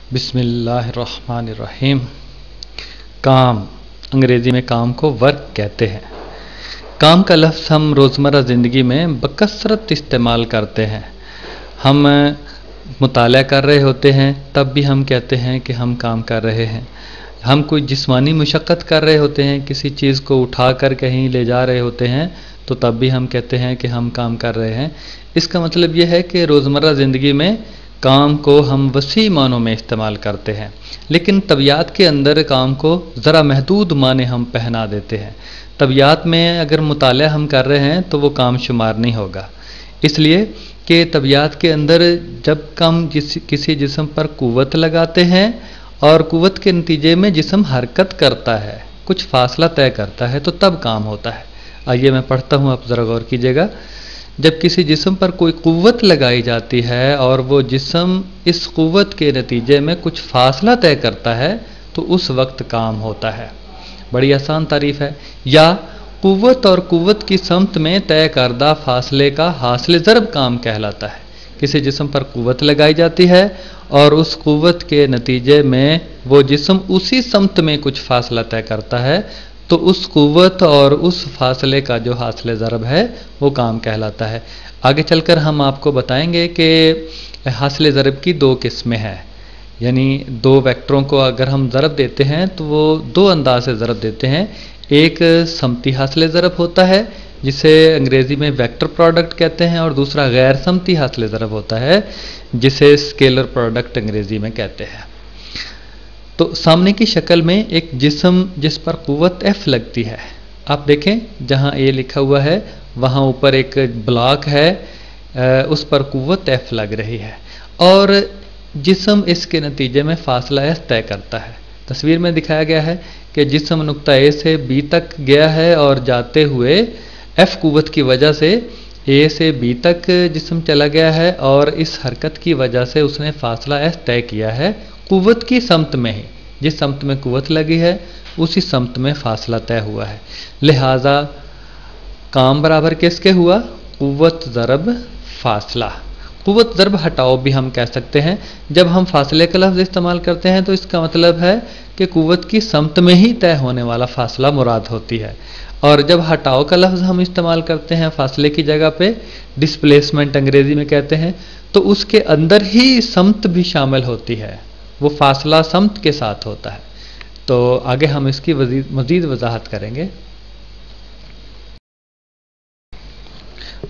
बिस्मिल्लाहिर्रहमानिर्रहीम। काम, अंग्रेज़ी में काम को वर्क कहते हैं। काम का लफ्ज़ हम रोज़मर्रा ज़िंदगी में बकसरत इस्तेमाल करते हैं। हम मुताला कर रहे होते हैं तब भी हम कहते हैं कि हम काम कर रहे हैं। हम कोई जिस्मानी मुशक्क़त कर रहे होते हैं, किसी चीज़ को उठा कर कहीं ले जा रहे होते हैं, तो तब भी हम कहते हैं कि हम काम कर रहे हैं। इसका मतलब यह है कि रोज़मर्रा ज़िंदगी में काम को हम वसी मानों में इस्तेमाल करते हैं, लेकिन तबीयत के अंदर काम को ज़रा महदूद माने हम पहना देते हैं। तबीयत में अगर मुताला हम कर रहे हैं तो वो काम शुमार नहीं होगा, इसलिए कि तबीयत के अंदर जब हम किसी जिस्म पर कुव्वत लगाते हैं और कुव्वत के नतीजे में जिस्म हरकत करता है, कुछ फासला तय करता है, तो तब काम होता है। आइए मैं पढ़ता हूँ, आप ज़रा गौर कीजिएगा। जब किसी जिस्म पर कोई कुव्वत लगाई जाती है और वो जिस्म इस कुव्वत के नतीजे में कुछ फासला तय करता है तो उस वक्त काम होता है। बड़ी आसान तारीफ़ है। या कुव्वत और कुव्वत की समत में तय करदा फासले का हासिल ज़रब काम कहलाता है। किसी जिस्म पर कुव्वत लगाई जाती है और उस कुव्वत के नतीजे में वो जिस्म उसी समत में कुछ फासला तय करता है तो उस कुव्वत और उस फासले का जो हासिल ज़रब है वो काम कहलाता है। आगे चलकर हम आपको बताएंगे कि हासिल ज़रब की दो किस्में हैं, यानी दो वेक्टरों को अगर हम ज़रब देते हैं तो वो दो अंदाज से ज़रब देते हैं। एक समती हासिल ज़रब होता है जिसे अंग्रेज़ी में वेक्टर प्रोडक्ट कहते हैं, और दूसरा गैर समती हासिल ज़रब होता है जिसे स्केलर प्रोडक्ट अंग्रेज़ी में कहते हैं। तो सामने की शक्ल में एक जिस्म जिस पर कुव्वत F लगती है, आप देखें जहाँ A लिखा हुआ है वहाँ ऊपर एक ब्लॉक है, उस पर कुव्वत F लग रही है और जिस्म इसके नतीजे में फासला S तय करता है। तस्वीर में दिखाया गया है कि जिस्म नुक्ता A से B तक गया है और जाते हुए F कुव्वत की वजह से A से B तक जिस्म चला गया है और इस हरकत की वजह से उसने फासला S तय किया है कुव्वत की समत में ही। जिस समत में कुव्वत लगी है उसी समत में फासला तय हुआ है, लिहाजा काम बराबर किसके हुआ? कुव्वत ज़रब फासला। कुव्वत ज़रब हटाओ भी हम कह सकते हैं। जब हम फासले का लफ्ज़ इस्तेमाल करते हैं तो इसका मतलब है कि कुव्वत की समत में ही तय होने वाला फासला मुराद होती है, और जब हटाओ का लफ्ज़ हम इस्तेमाल करते हैं फासले की जगह पे, डिस्प्लेसमेंट अंग्रेज़ी में कहते हैं, तो उसके अंदर ही समत भी शामिल होती है, वो फासला समत के साथ होता है। तो आगे हम इसकी मज़ीद वजाहत करेंगे।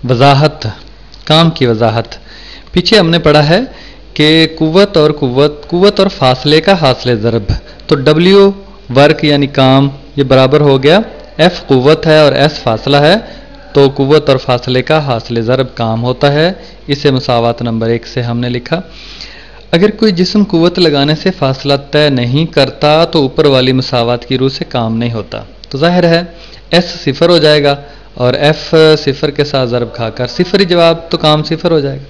वजाहत, काम की वजाहत। पीछे हमने पढ़ा है कि कुव्वत और फासले का हासिल ज़रब, तो W वर्क यानी काम, ये बराबर हो गया F कुव्वत है और S फासला है, तो कुव्वत और फासले का हासिल ज़रब काम होता है। इसे मुसावात नंबर 1 से हमने लिखा। अगर कोई जिस्म कुव्वत लगाने से फासला तय नहीं करता तो ऊपर वाली मुसावात की रूह से काम नहीं होता, तो जाहिर है S सिफर हो जाएगा और F सिफर के साथ ज़रब खाकर सिफर ही जवाब, तो काम सिफर हो जाएगा।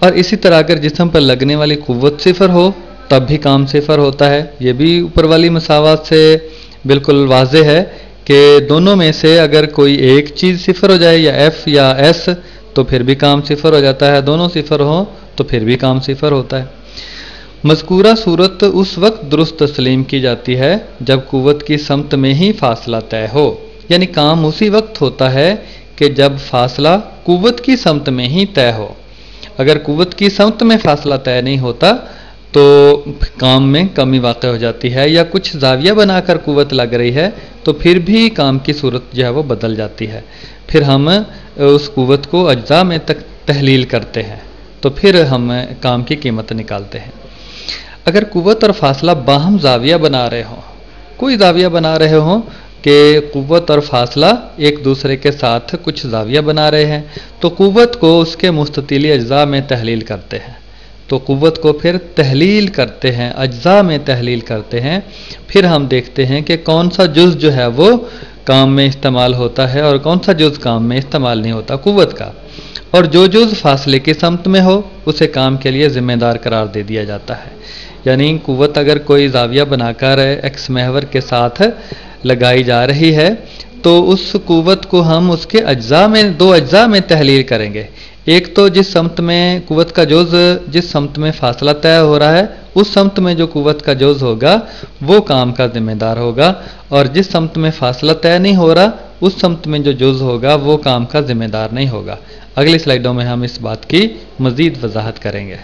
और इसी तरह अगर जिस्म पर लगने वाली कुव्वत सिफर हो तब भी काम सिफर होता है। ये भी ऊपर वाली मुसावात से बिल्कुल वाज़े है कि दोनों में से अगर कोई एक चीज़ सिफर हो जाए, या F या S, तो फिर भी काम सिफर हो जाता है। दोनों सिफर हो तो फिर भी काम सिफर होता है। मज़कूरा सूरत उस वक्त दुरुस्त तस्लीम की जाती है जब कुव्वत की समत में ही फासला तय हो, यानी काम उसी वक्त होता है कि जब फासला कुव्वत की समत में ही तय हो। अगर कुव्वत की समत में फासला तय नहीं होता तो काम में कमी वाक़ हो जाती है, या कुछ जाविया बनाकर कुव्वत लग रही है तो फिर भी काम की सूरत जो है वो बदल जाती है। फिर हम उस कुव्वत को अज्जा में तक तहलील करते हैं, तो फिर हम काम की कीमत निकालते हैं। अगर कुव्वत और फासला बाहम जाविया बना रहे हों, कोई जाविया बना रहे हों कि कुव्वत और फासला एक दूसरे के साथ कुछ जाविया बना रहे हैं, तो कुव्वत को उसके मुस्ततिली अज्जा में तहलील करते हैं। तो कुव्वत को फिर तहलील करते हैं, अज्जा में तहलील करते हैं। फिर हम देखते हैं कि कौन सा जुज़ जो है वो काम में इस्तेमाल होता है और कौन सा जुज़ काम में इस्तेमाल नहीं होता कुव्वत का, और जो जुज़ फासले की समत में हो उसे काम के लिए ज़िम्मेदार करार दे दिया जाता है। यानी कुव्वत अगर कोई जाविया बनाकर एक्स महवर के साथ लगाई जा रही है तो उस कुव्वत को हम उसके अज्जा में, दो अज्जा में तहलील करेंगे। एक तो जिस समत में कुव्वत का जोज, जिस समत में फासला तय हो रहा है उस समत में जो कुव्वत का जोज होगा वो काम का जिम्मेदार होगा, और जिस समत में फासला तय नहीं हो रहा उस समत में जो जोज होगा वो काम का जिम्मेदार नहीं होगा। अगली स्लाइडों में हम इस बात की मजीद वजाहत करेंगे।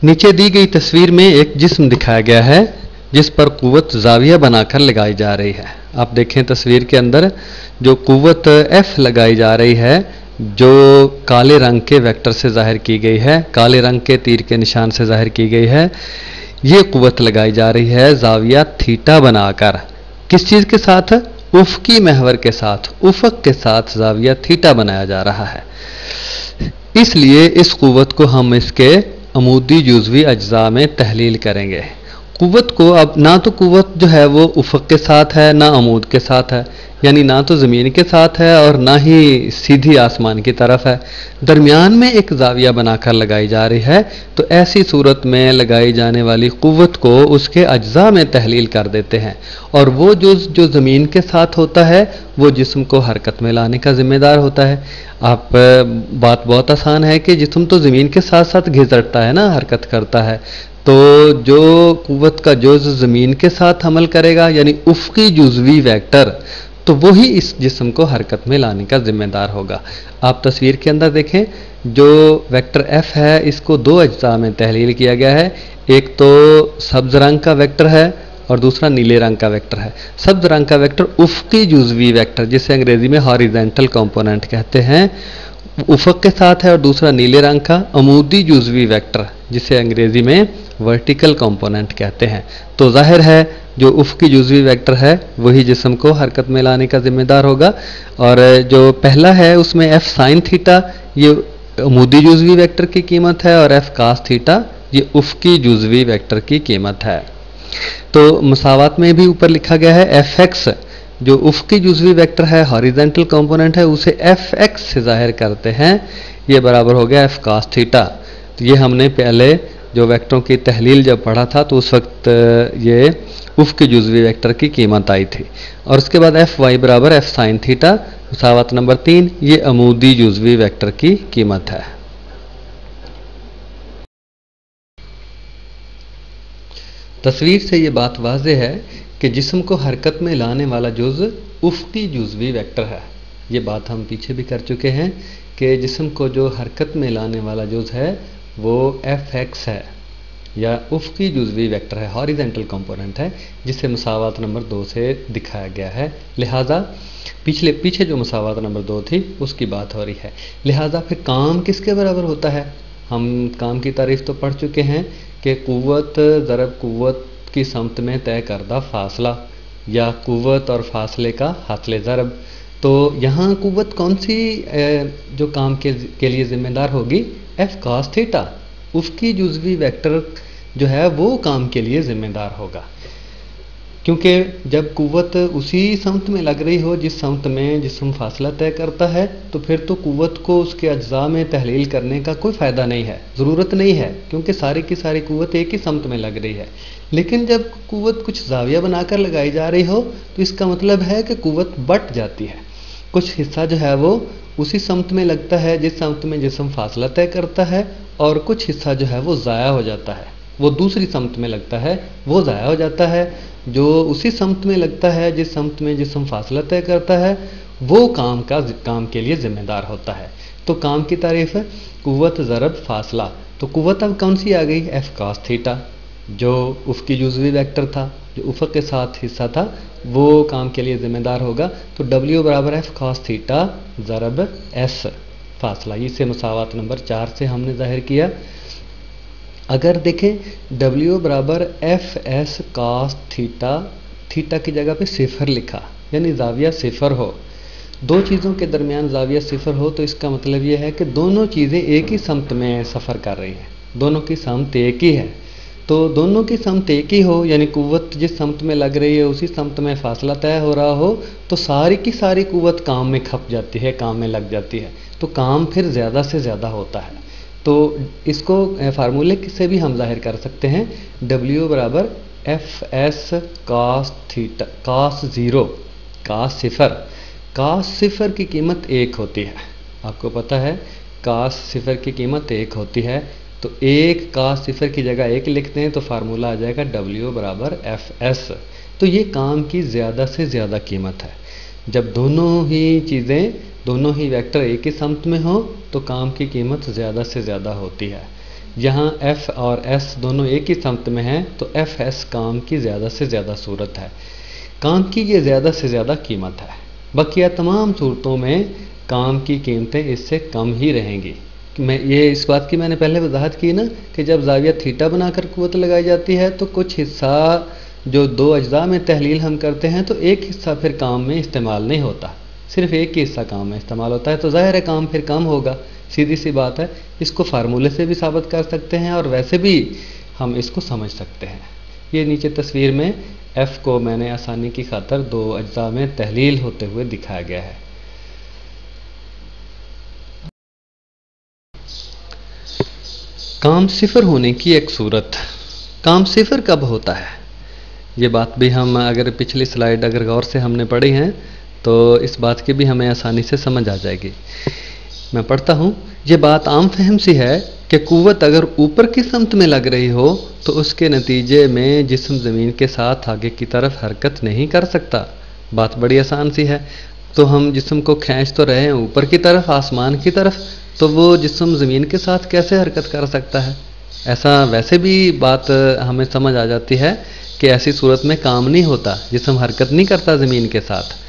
नीचे दी गई तस्वीर में एक जिस्म दिखाया गया है जिस पर कुव्वत जाविया बनाकर लगाई जा रही है। आप देखें तस्वीर के अंदर जो कुव्वत F लगाई जा रही है जो काले रंग के वेक्टर से जाहिर की गई है, काले रंग के तीर के निशान से जाहिर की गई है, ये कुव्वत लगाई जा रही है जाविया थीटा बनाकर। किस चीज़ के साथ? उफ़क़ी महवर के साथ, उफ़क़ के साथ जाविया थीटा बनाया जा रहा है। इसलिए इस कुव्वत को हम इसके अमूदी जुज़वी अज्जा में तहलील करेंगे। कुव्वत को अब ना तो कुव्वत जो है वो उफ़क़ के साथ है ना अमूद के साथ है, यानी ना तो ज़मीन के साथ है और ना ही सीधी आसमान की तरफ है, दरमियान में एक जाविया बनाकर लगाई जा रही है। तो ऐसी सूरत में लगाई जाने वाली कुव्वत को उसके अज्जा में तहलील कर देते हैं, और वो जो ज़मीन के साथ होता है वो जिस्म को हरकत में लाने का ज़िम्मेदार होता है। आप बात बहुत आसान है कि जिस्म तो ज़मीन के साथ साथ घिसटता है ना, हरकत करता है, तो जो कुव्वत का जोज़ ज़मीन के साथ अमल करेगा यानी उफ़क़ी जुज़वी वेक्टर, तो वही इस जिस्म को हरकत में लाने का ज़िम्मेदार होगा। आप तस्वीर के अंदर देखें जो वेक्टर F है इसको दो अज्जा में तहलील किया गया है, एक तो सब्ज़ रंग का वेक्टर है और दूसरा नीले रंग का वेक्टर है। सब्ज़ रंग का वेक्टर उफ़क़ी जुज़वी वेक्टर जिसे अंग्रेज़ी में हॉरिज़ॉन्टल कंपोनेंट कहते हैं, उफ़क़ के साथ है, और दूसरा नीले रंग का अमूदी जुज़वी वेक्टर जिसे अंग्रेज़ी में वर्टिकल कंपोनेंट कहते हैं। तो जाहिर है जो उफ़क़ी जुज़वी वेक्टर है वही जिस्म को हरकत में लाने का ज़िम्मेदार होगा, और जो पहला है उसमें F साइन थीटा ये अमूदी जुज़वी वेक्टर की कीमत है, और F कास थीटा ये उफ़क़ी जुज़वी वेक्टर की कीमत है। तो मसावात में भी ऊपर लिखा गया है Fx जो उफ़क़ी जुज़वी वेक्टर है, हॉरिज़ॉन्टल कंपोनेंट है, उसे Fx से जाहिर करते हैं, ये बराबर हो गया F कास थीटा। तो ये हमने पहले जो वेक्टरों की तहलील जब पढ़ा था तो उस वक्त ये उफ़क़ी जुज़वी वेक्टर की कीमत आई थी। और उसके बाद Fy बराबर F साइन थीटा, मसावत नंबर 3, ये अमूदी जुज़वी वेक्टर की कीमत है। तस्वीर से ये बात वाज़ेह है कि जिस्म को हरकत में लाने वाला जुज़ उफ़क़ी जुज़वी वेक्टर है। ये बात हम पीछे भी कर चुके हैं कि जिस्म को जो हरकत में लाने वाला जुज़ है वो Fx है या उफ़क़ी जुज़वी वेक्टर है, हॉरिज़ॉन्टल कंपोनेंट है, जिसे मसावत नंबर 2 से दिखाया गया है। लिहाजा पीछे जो मसावत नंबर 2 थी उसकी बात हो रही है। लिहाजा फिर काम किसके बराबर होता है? हम काम की तारीफ़ तो पढ़ चुके हैं कि कुव्वत ज़रब कुव्वत की समत में तय करदा फासला या कुव्वत और फासले का हासिल ज़रब। तो यहाँ कुव्वत कौन सी जो काम के लिए ज़िम्मेदार होगी? F कास थीटा, उफ़क़ी जुज़वी वेक्टर जो है वो काम के लिए ज़िम्मेदार होगा, क्योंकि जब कुव्वत उसी समत में लग रही हो जिस समत में जिस्म फासला तय करता है तो फिर तो कुव्वत को उसके अज्जा में तहलील करने का कोई फ़ायदा नहीं है, ज़रूरत नहीं है, क्योंकि सारी की सारी कुव्वत एक ही समत में लग रही है। लेकिन जब कुव्वत कुछ जाविया बनाकर लगाई जा रही हो तो इसका मतलब है कि कुव्वत बट जाती है, कुछ हिस्सा जो है वो उसी समत में लगता है जिस समत में जिस्म फासला तय करता है, और कुछ हिस्सा जो है वो ज़ाया हो जाता है, वो दूसरी समत में लगता है, वो ज़ाया हो जाता है। जो उसी समत में लगता है जिस समत में जिस्म फासला तय करता है वो काम के लिए ज़िम्मेदार होता है। तो काम की तारीफ़ है कुव्वत ज़रब फासला। तो कुव्वत अब कौन सी आ गई? F कास थीटा, जो उफ़क़ी जुज़वी वेक्टर था, जो उफ़क़ के साथ हिस्सा था, वो काम के लिए ज़िम्मेदार होगा। तो W बराबर F कास थीटा ज़रब S फासला, इसे मसावत नंबर 4 से हमने ज़ाहिर किया। अगर देखें W बराबर F S cos theta, theta की जगह पे सिफर लिखा, यानी जाविया सिफर हो, दो चीज़ों के दरमियान जाविया सिफर हो, तो इसका मतलब यह है कि दोनों चीज़ें एक ही समत में सफ़र कर रही हैं, दोनों की समत एक ही है। तो दोनों की समत एक ही हो, यानी कुव्वत जिस समत में लग रही है उसी समत में फासला तय हो रहा हो, तो सारी की सारी कुव्वत काम में खप जाती है, काम में लग जाती है, तो काम फिर ज़्यादा से ज़्यादा होता है। तो इसको फार्मूले से भी हम जाहिर कर सकते हैं, W बराबर F S कास थीटा, कास ज़ीरो, कास सिफर काश सिफर की कीमत 1 होती है, आपको पता है काश सिफर की कीमत 1 होती है, तो 1 काश सिफर की जगह 1 लिखते हैं तो फार्मूला आ जाएगा W बराबर FS। तो ये काम की ज़्यादा से ज़्यादा कीमत है। जब दोनों ही चीज़ें, दोनों ही वेक्टर एक ही सम में हो तो काम की कीमत ज़्यादा से ज़्यादा होती है। यहाँ F और S दोनों एक ही सम में हैं तो FS काम की ज़्यादा से ज़्यादा सूरत है, काम की ये ज़्यादा से ज़्यादा कीमत है। बकिया तमाम सूरतों में काम की कीमतें इससे कम ही रहेंगी। मैं ये इस बात की मैंने पहले वजाहत की ना कि जब ज़ाविया थीटा बनाकर कुव्वत लगाई जाती है तो कुछ हिस्सा जो 2 अज्जा में तहलील हम करते हैं तो एक हिस्सा फिर काम में इस्तेमाल नहीं होता, सिर्फ एक ही हिस्सा काम में इस्तेमाल होता है, तो ज़ाहिर है काम फिर कम होगा, सीधी सी बात है। इसको फार्मूले से भी साबित कर सकते हैं और वैसे भी हम इसको समझ सकते हैं। ये नीचे तस्वीर में F को मैंने आसानी की खातर 2 अज्जा में तहलील होते हुए दिखाया गया है। काम सिफर होने की एक सूरत, काम सिफर कब होता है, ये बात भी हम अगर पिछली स्लाइड अगर गौर से हमने पढ़ी हैं तो इस बात की भी हमें आसानी से समझ आ जाएगी। मैं पढ़ता हूँ, ये बात आम फहम सी है कि कुव्वत अगर ऊपर की समत में लग रही हो तो उसके नतीजे में जिस्म ज़मीन के साथ आगे की तरफ हरकत नहीं कर सकता। बात बड़ी आसान सी है, तो हम जिस्म को खींच तो रहे हैं ऊपर की तरफ, आसमान की तरफ, तो वो जिस्म ज़मीन के साथ कैसे हरकत कर सकता है। ऐसा वैसे भी बात हमें समझ आ जाती है कि ऐसी सूरत में काम नहीं होता, जिस्म हरकत नहीं करता ज़मीन के साथ।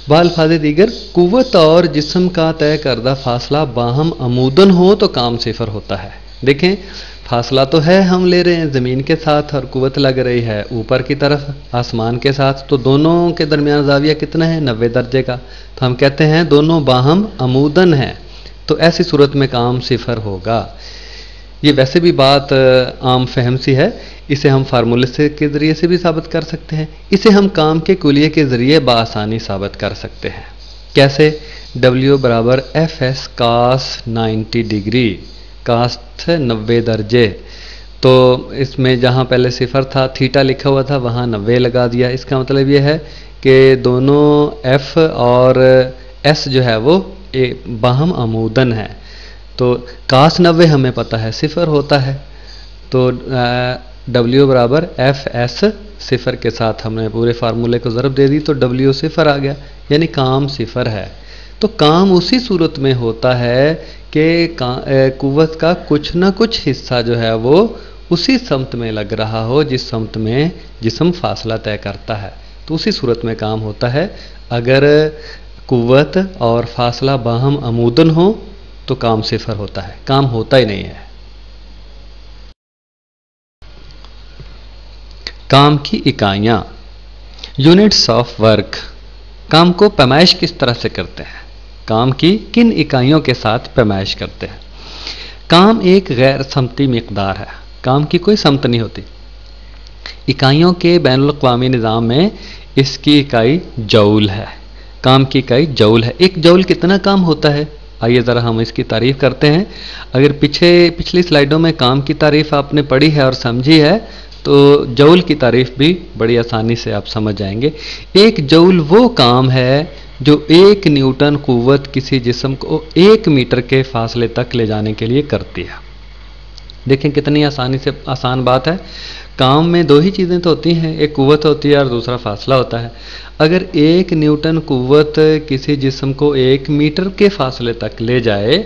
बाल्फाज़े दीगर, कुव्वत और जिस्म का तय करदा फासला बाहम अमूदन हो तो काम सिफर होता है। देखें, फासला तो है हम ले रहे हैं ज़मीन के साथ और कुव्वत लग रही है ऊपर की तरफ आसमान के साथ, तो दोनों के दरमियान ज़ाविया कितना है, 90 दर्जे का, तो हम कहते हैं दोनों बाहम अमूदन है, तो ऐसी सूरत में काम सिफर होगा। ये वैसे भी बात आम फहम सी है, इसे हम फार्मूले से के ज़रिए से भी साबित कर सकते हैं, इसे हम काम के कुलिये के ज़रिए बासानी साबित कर सकते हैं। कैसे? W बराबर FS कास 90 डिग्री, कास 90 दर्जे, तो इसमें जहाँ पहले सिफर था, थीटा लिखा हुआ था, वहाँ 90 लगा दिया। इसका मतलब ये है कि दोनों F और S जो है वो बाहम अमूदन है, तो कास 90 हमें पता है सिफर होता है, तो W बराबर FS सिफर के साथ हमने पूरे फार्मूले को ज़रब दे दी तो W सिफर आ गया, यानी काम सिफर है। तो काम उसी सूरत में होता है कि कुव्वत का कुछ ना कुछ हिस्सा जो है वो उसी समत में लग रहा हो जिस समत में जिस्म फासला तय करता है, तो उसी सूरत में काम होता है। अगर कुव्वत और फासला बाहम अमूदन हो तो काम सिफर होता है, काम होता ही नहीं है। काम की इकाइयाँ, यूनिट्स ऑफ वर्क, काम को पैमाइश किस तरह से करते हैं, काम की किन इकाइयों के साथ पैमाइश करते हैं। काम एक गैर समती मिकदार है, काम की कोई समत नहीं होती। इकाइयों के बैनुल अक़वामी निज़ाम में इसकी इकाई जौल है, काम की इकाई जौल है। एक जौल कितना काम होता है, आइए ज़रा हम इसकी तारीफ़ करते हैं। अगर पिछली स्लाइडों में काम की तारीफ़ आपने पढ़ी है और समझी है तो जौल की तारीफ़ भी बड़ी आसानी से आप समझ जाएंगे। एक जौल वो काम है जो 1 न्यूटन कुव्वत किसी जिस्म को 1 मीटर के फासले तक ले जाने के लिए करती है। देखें कितनी आसानी से आसान बात है। काम में 2 ही चीज़ें तो होती हैं, एक कुव्वत होती है और दूसरा फासला होता है। अगर 1 न्यूटन कुव्वत किसी जिस्म को 1 मीटर के फासले तक ले जाए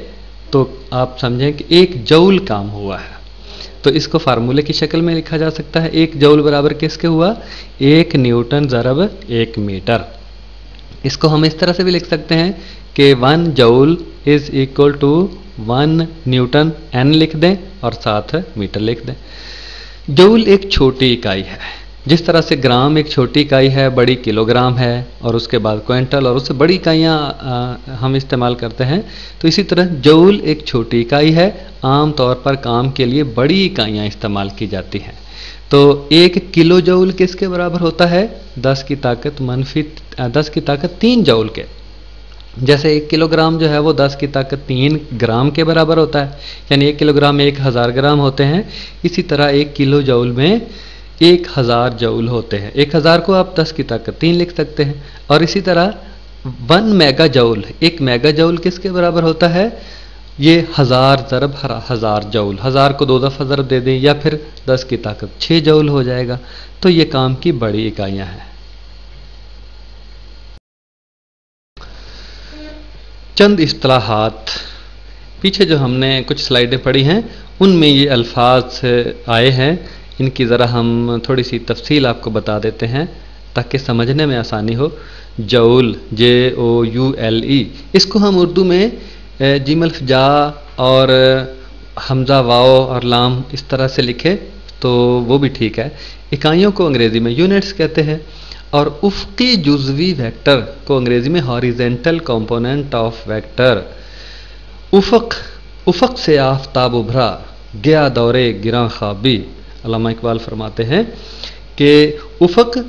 तो आप समझें कि 1 जौल काम हुआ है। तो इसको फार्मूले की शक्ल में लिखा जा सकता है, 1 जौल बराबर किसके हुआ, 1 न्यूटन ज़रब 1 मीटर। इसको हम इस तरह से भी लिख सकते हैं कि 1 joule is equal to 1 newton, n लिख दें और साथ मीटर लिख दें। जौल एक छोटी इकाई है, जिस तरह से ग्राम एक छोटी इकाई है, बड़ी किलोग्राम है और उसके बाद क्विंटल और उससे बड़ी इकाइयाँ हम इस्तेमाल करते हैं, तो इसी तरह जौल एक छोटी इकाई है, आम तौर पर काम के लिए बड़ी इकाइयाँ इस्तेमाल की जाती हैं। तो 1 किलो जौल किसके बराबर होता है, 10 की ताकत 3 जौल के। जैसे 1 किलोग्राम जो है वो 10 की ताकत 3 ग्राम के बराबर होता है, यानी 1 किलोग्राम में 1000 ग्राम होते हैं। इसी तरह 1 किलो जौल में 1000 जौल होते हैं। 1000 को आप 10 की ताकत 3 लिख सकते हैं। और इसी तरह 1 मेगा जौल, 1 मेगा जौल किसके बराबर होता है? ये 1000 ज़रब 1000 जौल, 1000 को 2 दफ़ा ज़रब दे दें या फिर 10 की ताकत 6 जौल हो जाएगा। तो ये काम की बड़ी इकाइयाँ हैं। चंद इस्तिलाहात, पीछे जो हमने कुछ स्लाइडें पढ़ी हैं उनमें ये अल्फाज आए हैं, इनकी ज़रा हम थोड़ी सी तफसील आपको बता देते हैं ताकि समझने में आसानी हो। जौल, JOULE, इसको हम उर्दू में जीम अल्फ जा और हमज़ा वाओ और लाम इस तरह से लिखे तो वो भी ठीक है। इकाइयों को अंग्रेज़ी में यूनिट्स कहते हैं और उफ़क़ी जुज़वी वेक्टर को अंग्रेज़ी में हॉरिजेंटल कंपोनेंट ऑफ वेक्टर। उफ़क़ से आफ़ताब उभरा गया दौरे गिरां ख़्वाबी। अल्लामा इकबाल फरमाते हैं कि उफ़क़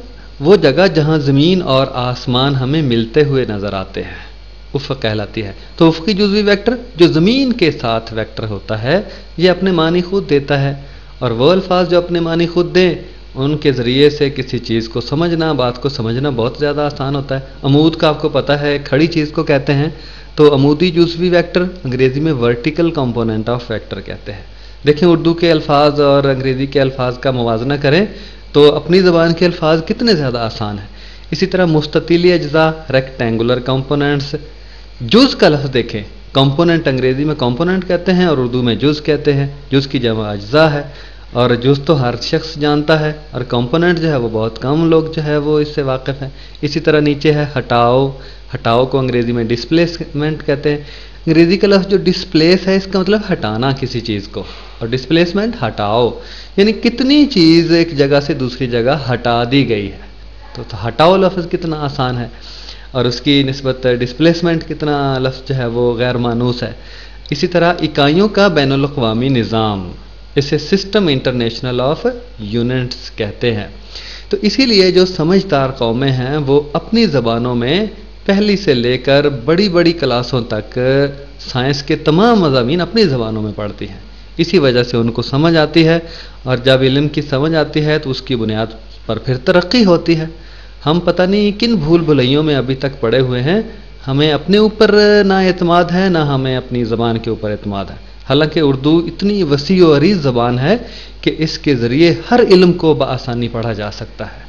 वो जगह जहाँ ज़मीन और आसमान हमें मिलते हुए नज़र आते हैं, उफ़क़ कहलाती है। तो उफ़क़ी जुज़वी वेक्टर जो ज़मीन के साथ वेक्टर होता है ये अपने मानी खुद देता है, और वो अल्फाज जो अपने मानी खुद दें उनके ज़रिए से किसी चीज़ को समझना, बात को समझना बहुत ज़्यादा आसान होता है। अमूद का आपको पता है खड़ी चीज़ को कहते हैं, तो अमूदी जुज़वी वेक्टर अंग्रेज़ी में वर्टिकल कंपोनेंट ऑफ वेक्टर कहते हैं। देखें उर्दू के अल्फाज और अंग्रेज़ी के अल्फाज का मुवाजना करें तो अपनी ज़बान के अल्फाज कितने ज़्यादा आसान हैं। इसी तरह मुस्ततिली अज्जा, रेक्टेंगुलर कंपोनेंट्स। जुज़ का लफ्ज़ देखें, कंपोनेंट अंग्रेज़ी में कंपोनेंट कहते हैं और उर्दू में जुज़ कहते हैं। जुज़ की जमा अज्जा है और जुज़ तो हर शख्स जानता है और कंपोनेंट जो है वो बहुत कम लोग जो है वो इससे वाकिफ़ हैं। इसी तरह नीचे है हटाओ, हटाओ को अंग्रेज़ी में डिस्प्लेसमेंट कहते हैं। अंग्रेज़ी का लफ्ज़ जो डिस्प्लेस है इसका मतलब हटाना किसी चीज़ को, और डिस्प्लेसमेंट हटाओ, यानी कितनी चीज़ एक जगह से दूसरी जगह हटा दी गई है। तो हटाओ लफ्ज़ कितना आसान है और उसकी निस्बत डिस्प्लेसमेंट कितना लफ्ज़ जो है वो गैर मानूस है। इसी तरह इकाइयों का बैनुल अक़वामी निज़ाम, इसे सिस्टम इंटरनेशनल ऑफ यूनिट्स कहते हैं। तो इसीलिए जो समझदार कौमें हैं वो अपनी ज़बानों में पहली से लेकर बड़ी बड़ी क्लासों तक साइंस के तमाम मज़ामीन अपनी ज़बानों में पढ़ती हैं। इसी वजह से उनको समझ आती है, और जब इल्म की समझ आती है तो उसकी बुनियाद पर फिर तरक्की होती है। हम पता नहीं किन भूल भुलैयों में अभी तक पड़े हुए हैं, हमें अपने ऊपर ना एतमाद है ना हमें अपनी ज़बान के ऊपर एतमाद है। हालांकि उर्दू इतनी वसी और अरीज़ ज़बान है कि इसके ज़रिए हर इल्म को बआसानी पढ़ा जा सकता है।